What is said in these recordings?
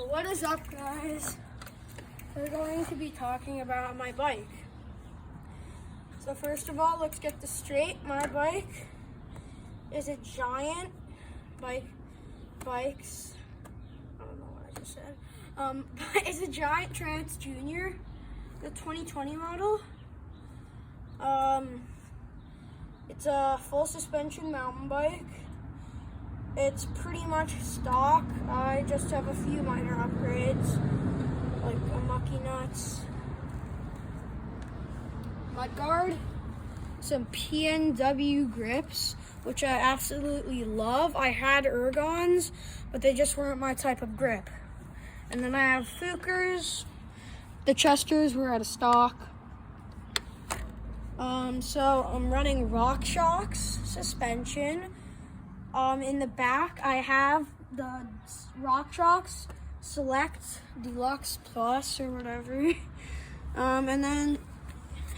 So what is up, guys? We're going to be talking about my bike. So first of all, let's get this straight. My bike is a Giant bikes. I don't know what I just said. It's a Giant Trance Junior, the 2020 model. It's a full suspension mountain bike. It's pretty much stock. I just have a few minor upgrades, like a mucky nuts, mudguard, some PNW grips, which I absolutely love. I had Ergons, but they just weren't my type of grip. And then I have Fukers. The Chesters were out of stock. So I'm running RockShox suspension. In the back, I have the RockShox Select Deluxe Plus or whatever. And then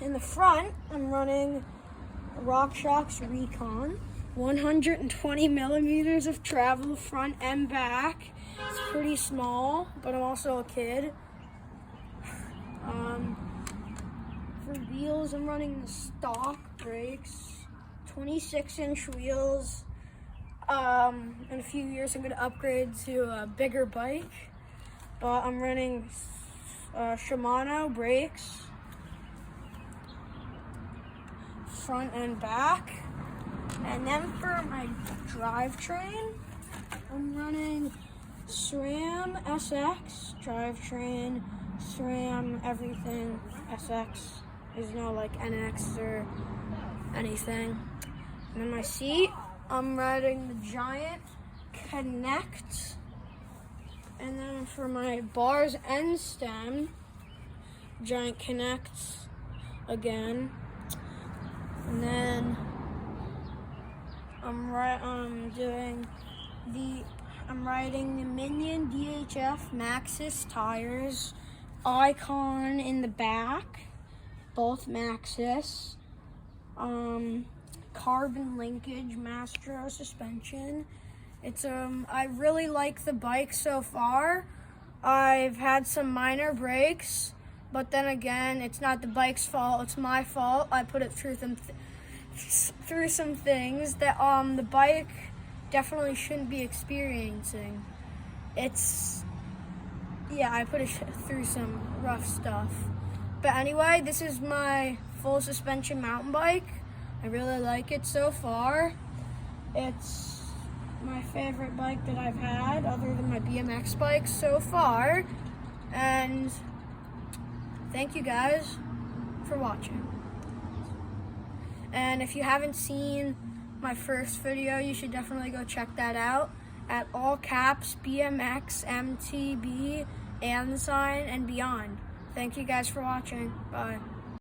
in the front, I'm running RockShox Recon. 120 millimeters of travel front and back. It's pretty small, but I'm also a kid. For wheels, I'm running the stock brakes, 26-inch wheels. In a few years, I'm going to upgrade to a bigger bike, but I'm running Shimano brakes, front and back. And then for my drivetrain, I'm running SRAM SX drivetrain, SRAM everything SX. There's no like NX or anything. And then my seat, I'm riding the Giant Connect. And then for my bars and stem, Giant Connect again. And then I'm riding the Minion DHF Maxxis tires, Icon in the back, both Maxxis. Carbon linkage Mastro suspension. It's I really like the bike so far. I've had some minor breaks, but then again, it's not the bike's fault, it's my fault. I put it through some things that the bike definitely shouldn't be experiencing. I put it through some rough stuff. But anyway, this is my full suspension mountain bike. I really like it so far. It's my favorite bike that I've had, other than my BMX bike so far. And thank you guys for watching. And if you haven't seen my first video, you should definitely go check that out at all caps BMX MTB and beyond. Thank you guys for watching. Bye.